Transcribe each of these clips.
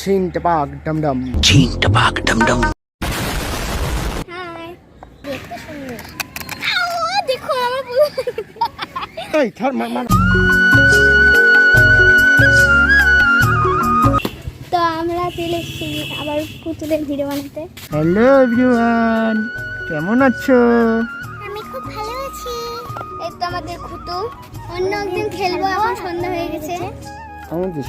Shin টপাক ডমডম ছিন টপাক ডমডম। হাই, দেখতে সুন্দর। দেখো আমার এই ধর মার। তো আমরা চলে এসেছি আবার পুতুলের ভিডিও বানাতে। হ্যালো এভরিওয়ান, কেমন আছো? আমি খুব ভালো আছি। এই তো আমাদের খুতু, অন্য একদিন খেলবো, এখন সন্ধ্যা হয়ে গেছে। আমাদের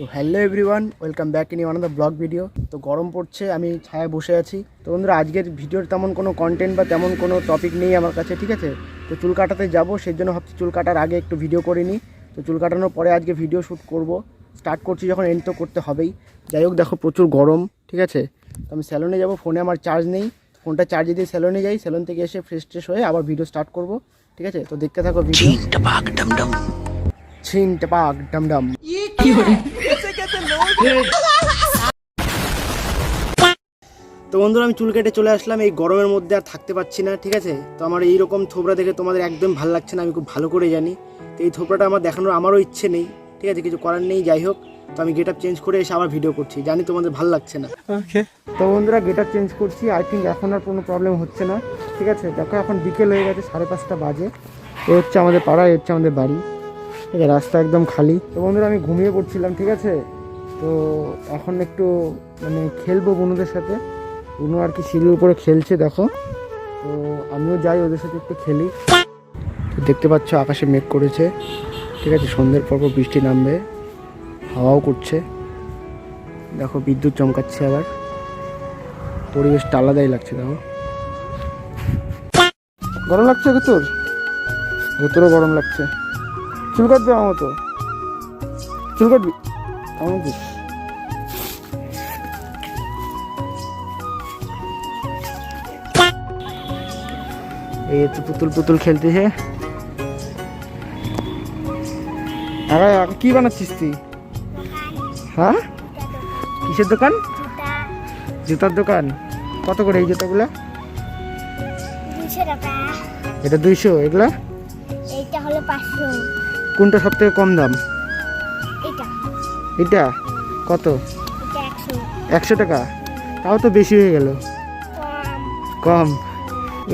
তো hello everyone, welcome back in another blog video. তো গরম পড়ছে, আমি ছায়ায় বসে আছি। তো বন্ধুরা, আজকের ভিডিওর তেমন কোনো কন্টেন্ট বা তেমন কোনো টপিক নেই আমার কাছে, ঠিক আছে? তো চুল কাটাতে যাবো, সেই জন্য ভাবছি চুল কাটার আগে একটু ভিডিও করে নিই। তো চুল কাটানোর পরে আজকে ভিডিও শ্যুট করব। স্টার্ট করছি যখন, এন্ড তো করতে হবেই। যাই হোক, দেখো প্রচুর গরম, ঠিক আছে? তো আমি স্যালনে যাব, ফোনে আমার চার্জ নেই। ফোনটা চার্জে দিয়ে স্যালনে যাই, স্যালন থেকে এসে ফ্রেশ ট্রেশ হয়ে আবার ভিডিও স্টার্ট করব, ঠিক আছে? তো দেখতে থাকো ভিডিও। ছিন টপাক ডমডম। ছিন টপাক ডমডম। তো বন্ধুরা, আমি চুল কেটে চলে আসলাম। এই গরমের মধ্যে আর থাকতে পারছি না, ঠিক আছে? তো আমার এইরকম থোবড়া দেখে তোমাদের একদম ভালো লাগছে না, আমি খুব ভালো করে জানি। তো এই থোবড়াটা আমার দেখানোর আমারও ইচ্ছে নেই, ঠিক আছে? কিছু করার নেই। যাই হোক, তো আমি গেট আপ চেঞ্জ করে এসে আবার ভিডিও করছি, জানি তোমাদের ভালো লাগছে না। ওকে, তো বন্ধুরা, গেট আপ চেঞ্জ করছি। আই থিঙ্ক এখন আর কোনো প্রবলেম হচ্ছে না, ঠিক আছে? দেখো, এখন বিকেল হয়ে গেছে, 5:30 বাজে। এ হচ্ছে আমাদের পাড়া, এ হচ্ছে আমাদের বাড়ি, ঠিক আছে? রাস্তা একদম খালি। তো বন্ধুরা, আমি ঘুমিয়ে পড়ছিলাম, ঠিক আছে? তো এখন একটু মানে খেলবো বন্ধুদের সাথে। বুনু আর কি সিঁড়ির উপরে খেলছে, দেখো। তো আমিও যাই ওদের সাথে একটু খেলি। তো দেখতে পাচ্ছ আকাশে মেঘ করেছে, ঠিক আছে? সন্ধ্যের পর বৃষ্টি নামবে, হাওয়াও করছে, দেখো বিদ্যুৎ চমকাচ্ছে আবার। পরিবেশটা আলাদাই লাগছে, দেখো। গরম লাগছে তোর? ভেতরেও গরম লাগছে। চুল কাটবে আমার মতো? চুল কাটবি আমার মতো? এই তো পুতুল পুতুল খেলতেছে। আরে কি বানাচ্ছিস তুই? হ্যাঁ, কিসের দোকান? জুতার দোকান। কত করে এই জুতাগুলো? 200 টাকা। এটা 200, এগুলা? এইটা হলো 500। কোনটা সব থেকে কম দাম? এটা এটা কত? এটা 100। 100 টাকা? তাও তো বেশি হয়ে গেল। কম?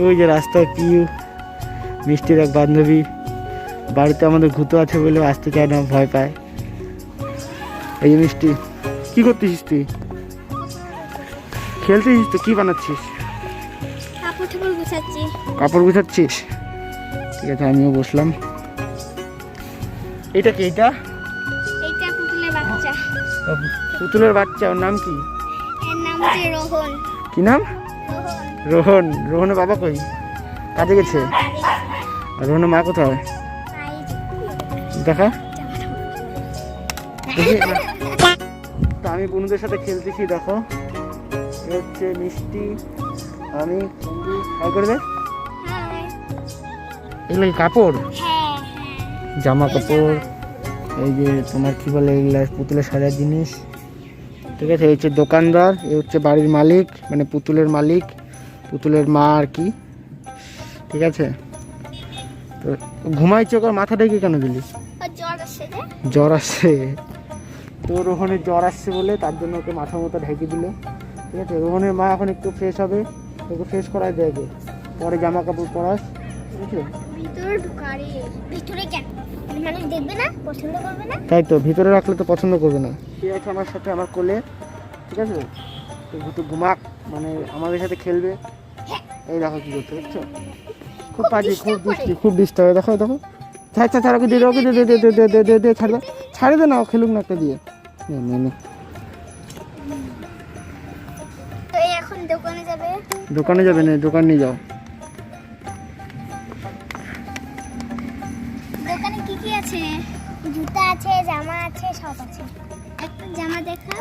ওই যে রাস্তায় পিউ, মিষ্টির এক বান্ধবী, বাড়িতে আমাদের ঘুতো আছে বলে আসতে চায় না, ভয় পায়। এই যে মিষ্টি, কি করতেছিস তুই? খেলতেছিস তো? কি বানাচ্ছিস? কাপড় টাপড় গুছাচ্ছি। কাপড় গুছাচ্ছিস? ঠিক আছে, আমিও বসলাম। এটা কি? এটা এইটা পুতুলের বাচ্চা। পুতুলের বাচ্চা, ওর নাম কি? এর নাম হচ্ছে রোহন। কি নাম? রোহন। রোহন। রোহনের বাবা কই? কাজে গেছে। আর রোহনের মা কোথায়? দেখা দেখি না। তো আমি বন্ধুদের সাথে খেলতেছি, দেখো। এ হচ্ছে মিষ্টি, আমি, বন্ধু। হাই করে দে। এগুলো কি কাপড়? হ্যাঁ, জামা কাপড়। এই যে তোমার কি বলে, এগুলা পুতুলের সাজার জিনিস, ঠিক আছে? এই হচ্ছে দোকানদার, এই হচ্ছে বাড়ির মালিক, মানে পুতুলের মালিক, পুতুলের মা আর কি, ঠিক আছে? তো ঘুমাইছে, ওর মাথা ডেকে কেন দিলি? জ্বর আসছে যে। জ্বর আসছে? তো রোহনের জ্বর আসছে বলে তার জন্য ওকে মাথা মতো ঢেকে দিল, ঠিক আছে? রোহনের মা এখন একটু ফ্রেশ হবে, ওকে ফ্রেশ করায় দেবে, পরে জামা কাপড় পরাস, ঠিক আছে? ভিতরে ঢুকারে। ভিতরে কেন? মানুষ দেখবে না, পছন্দ করবে না। তাই তো, ভিতরে রাখলে তো পছন্দ করবে না। ঠিক আছে, আমার সাথে, আমার কোলে, ঠিক আছে? তো ঘুমাক, মানে আমাদের সাথে খেলবে। এই দেখো কি করতে, দেখছো? খুব পাজি, খুব দুষ্টি, খুব ডিস্টার্ব। দেখো দেখো, ছাড় ছাড় ছাড়, ওকে দিয়ে দে, ওকে দিয়ে দে, দে দে দে দে দে, ছাড় দে, ছাড়ে দে না, ও খেলুক না একটা দিয়ে। নে নে নে। তো এই এখন দোকানে যাবে। দোকানে যাবে না? দোকান নিয়ে যাও। দোকানে কি কি আছে? জুতা আছে, জামা আছে, সব আছে। একটা জামা দেখা।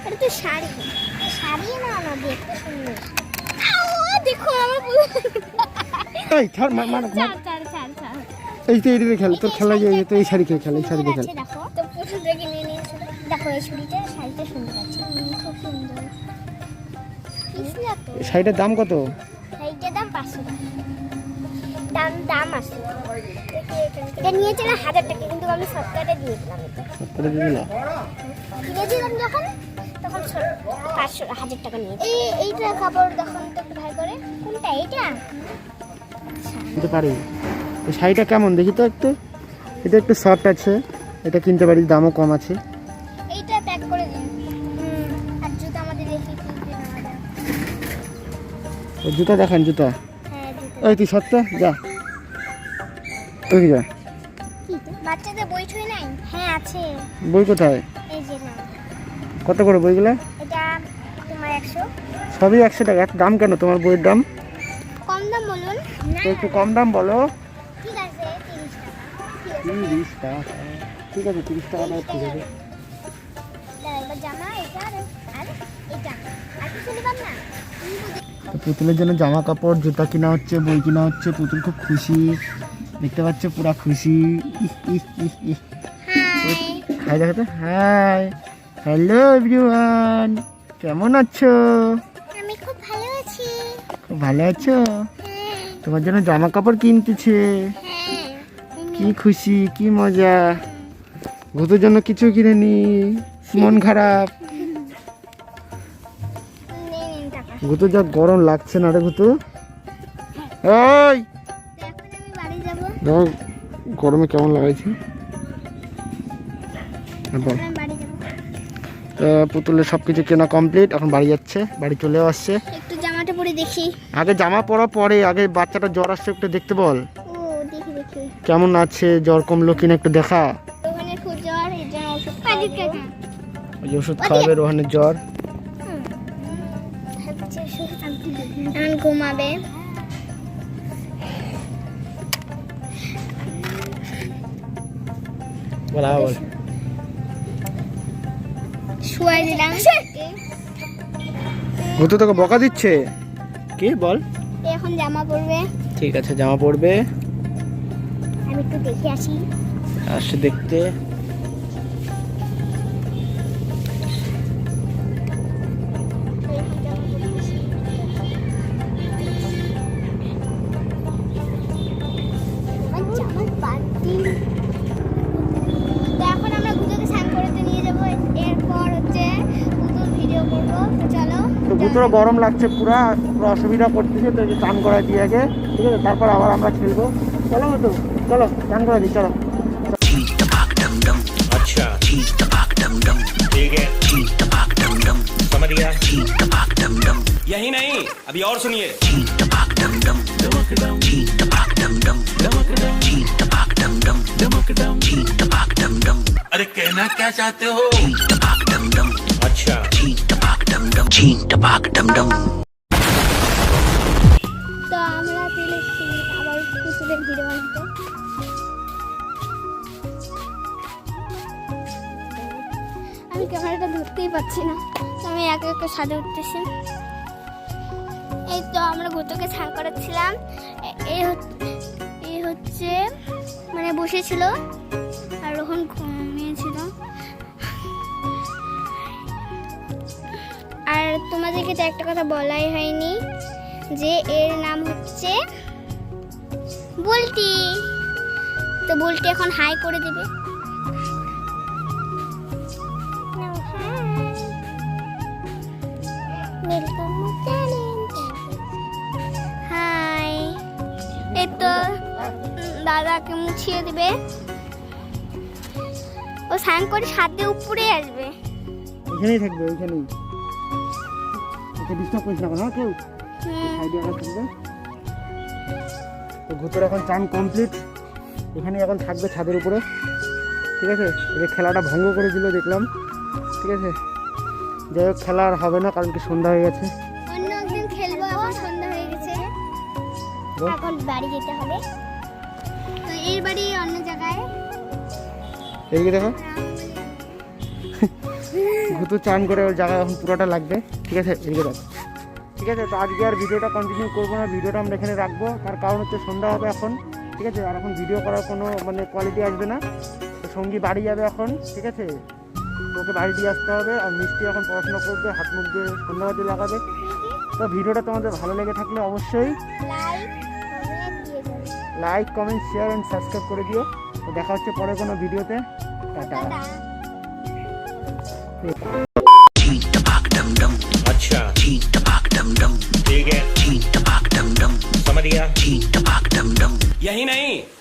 এটা তো শাড়ি। শাড়ি না, না দেখতে সুন্দর। দেখো আমার এই ছাড়, মার মার মার। ছাড়। এই তো এইদিকে খেল, তোর খেলা যায় তো। এই শাড়ি খেয়ে খেল, এই শাড়ি দিয়ে খেল। দেখো তো পুতুলটাকে নিয়ে নিয়েছে। দেখো এই শাড়িটা সুন্দর আছে, খুব সুন্দর। এই শাড়িটার দাম কত? এইটার দাম 500 টাকা। দাম আছে। এটা নিয়েছিলাম 1000 টাকা, কিন্তু আমি সপ্তাহে দিয়ে দিলাম। করে দিলা? কিনেছিলাম যখন তখন 500 টাকা নিয়ে। এইটা কাপড় দেখুন তো একটু ভাই করে। কোনটা এটা? কিনতে পারি। এই শাড়িটা কেমন দেখি তো একটু। এটা একটু সফট আছে, এটা কিনতে পারি, দামও কম আছে। এইটা প্যাক করে দিন। আর জুতো আমাদের দেখি কি নেওয়া যায়। ওই জুতা দেখান, জুতা। হ্যাঁ জুতো। ওই তুই সত্য যা, ওই যা। বাচ্চাদের বই ঠই নাই? হ্যাঁ আছে। বই কোথায়? এই যে না, কত করে বইগুলো? এটা তোমার 100। সবই 100 টাকা। এত দাম কেন তোমার বইয়ের দাম? কম দাম বলুন না। তো একটু কম দাম বলো। ঠিক আছে 30 টাকা। 30 টাকা, ঠিক আছে 30 টাকা দাও, ঠিক আছে। এবার জামা এটা আর এটা আর কিছু নিবাম না। তো পুতুলের জন্য জামা কাপড় জুতা কিনা হচ্ছে, বই কিনা হচ্ছে। পুতুল খুব খুশি, দেখতে পাচ্ছ পুরা খুশি। হাই দেখো তো, হাই, হ্যালো এভরিওয়ান, কেমন আছো? আমি খুব ভালো আছি। খুব ভালো আছো? হ্যাঁ তোমার জন্য জামা কাপড় কিনতেছে, হ্যাঁ। কি খুশি, কি মজা। ঘুতুর জন্য কিছু কিনেনি, মন খারাপ। নিন টাকা। ঘুতু যা গরম লাগছে না রে ঘুতু। ওই এখন আমি বাড়ি যাব। দেখো গরমে কেমন লাগাইছে। আমি বাড়ি যাব। তো পুতুলের সব কিছু কেনা কমপ্লিট, এখন বাড়ি যাচ্ছে, বাড়ি চলেও আসছে। একটু জামাটা পরে দেখি। আগে জামা পরা পরে, আগে বাচ্চাটা জ্বর আসছে একটু দেখতে বল ও দেখি দেখি। কেমন আছে, জ্বর কমলো কিনা একটু দেখা। ওখানে খুব জ্বর, এর জন্য ওষুধ খাওয়াবি। ওই যে ওষুধ খাওয়াবে রোহানের জ্বর। এখন ঘুমাবে। বল আবার বল। শুয়াই দিলাম। ঘুতু তোকে বকা দিচ্ছে কি বল? এখন জামা পরবে। ঠিক আছে জামা পরবে, আমি একটু দেখে আসি। আসছে দেখতে। জামার পাতি। তো এখন আমরা গুজোকে স্নান করতে নিয়ে যাবো। এরপর হচ্ছে গুজোর ভিডিও করবো। তো চলো। তো ঘুতুরও গরম লাগছে, পুরা পুরো অসুবিধা করতেছে, তো এই চান করাই দিয়ে আগে, ঠিক আছে, তারপর আবার আমরা খেলবো। চলো তো, চলো চান করা দিই, চলো। ठीक टपाक डम डम अच्छा ठीक टपाक डम डम ठीक है ठीक टपाक डम डम समझ गया ठीक टपाक डम डम यही नहीं अभी और सुनिए ठीक टपाक डम डम ठीक टपाक डम डम ठीक टपाक डम डम ठीक टपाक डम डम अरे कहना क्या चाहते हो ठीक टपाक डम डम अच्छा ठीक टपाक डम डम ठीक टपाक डम डम তো আমরা চলে এসেছি আবার কুকুরের ভিডিও বানাতে। আমি ক্যামেরাটা ধরতেই পাচ্ছি না, তো আমি একে একে সাজে উঠতেছি। এই তো আমরা গুতোকে স্নান করাচ্ছিলাম। এই হচ্ছে মানে বসেছিল আর রোহন ঘুমিয়েছিল। আর তোমাদেরকে তো একটা কথা বলাই হয়নি, যে এর নাম হচ্ছে বুলটি। তো বুলটি এখন হাই করে দিবে। হাই। এই তো দাদাকে মুছিয়ে দিবে। ও স্নান করে সাথে উপরে আসবে। এখানেই থাকবে, ওইখানেই। একে ডিস্টার্ব করিস না, হ্যাঁ কেউ সাইডে এখন থাকবে। তো ঘুতুর এখন চান কমপ্লিট, এখানে এখন থাকবে ছাদের উপরে, ঠিক আছে। এই যে খেলাটা ভঙ্গ করে দিল দেখলাম, ঠিক আছে। যাই হোক খেলা আর হবে না, কারণ কি সন্ধ্যা হয়ে গেছে। অন্য একদিন খেলবো, এখন সন্ধ্যা হয়ে গেছে। বল। এখন বাড়ি যেতে হবে। তো এর বাড়ি অন্য জায়গায়। এইদিকে দেখো, ঘুতু চান করে ওর জায়গায় এখন পুরোটা লাগবে, ঠিক আছে। এদিকে দেখো, ঠিক আছে। তো আজকে আর ভিডিওটা কন্টিনিউ করবো না, ভিডিওটা আমরা এখানে রাখবো। তার কারণ হচ্ছে সন্ধ্যা হবে এখন, ঠিক আছে। আর এখন ভিডিও করার কোনো মানে কোয়ালিটি আসবে না। তো সঙ্গী বাড়ি যাবে এখন, ঠিক আছে। তো ওকে বাড়ি দিয়ে আসতে হবে। আর মিষ্টি এখন পড়াশোনা করবে, হাত মুখ দিয়ে সন্ধ্যাবাতি লাগাবে, তো ভিডিওটা তোমাদের ভালো লেগে থাকলে অবশ্যই লাইক কমেন্ট দিয়ে যাবে like comment share and subscribe করে দিও। তো দেখা হচ্ছে পরে কোনো ভিডিওতে। Tata. Tata. Cheek the bak dum dum. अच्छा Cheek the bak dum dum. ठीक है Cheek the bak dum dum. समझ गया Cheek the bak dum dum. यही नहीं